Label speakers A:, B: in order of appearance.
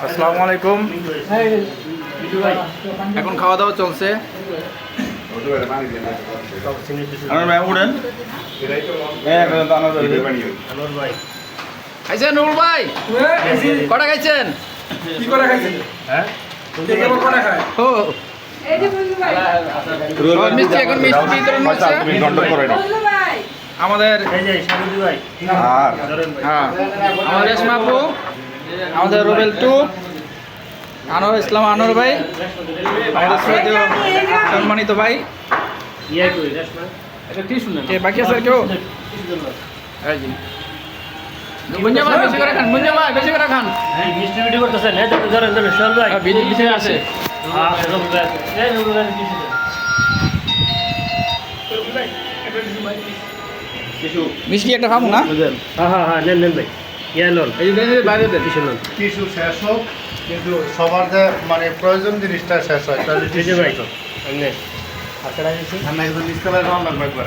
A: আসসালামু আলাইকুম। এখন খাওয়া দাওয়া চলছে। খাইছেন নুরুল ভাই? কটা খাইছেন?
B: কি করে খাইছেন?
A: হ্যাঁ,
B: কটা খায়?
A: ও মিষ্টি, এখন মিষ্টি বিতরণ হচ্ছে আমাদের। হ্যাঁ, আমাদের রেশমা আপু, আমাদের রুবেল টু, আনোয়ার ইসলাম আনোয়ার ভাই, আমাদের শ্রদ্ধেয় সম্মানিত ভাই। কে বাকি আছে আর কেউ? এই জি। মুঞ্জা ভাই বেশি করে খান, মুঞ্জা ভাই বেশি করে খান।
C: মিষ্টি ভিডিও করতেছেন, এই তো ধরেন ধরেন সোহেল ভাই।
A: বিজে আছে। মিষ্টি একটা খাবো না?
C: হ্যাঁ নেন নেন ভাই, ইয়া লোন
A: এই যে বাইরে দেন।
C: কিছু লোন
D: কিছু শেষ হোক, কিন্তু সবার যে মানে প্রয়োজন জিনিসটা শেষ হয়।
C: তাহলে ঠিক আছে ভাই। নেন আচ্ছা রাখছি।
D: একজন ইস্তেলার রান্না করে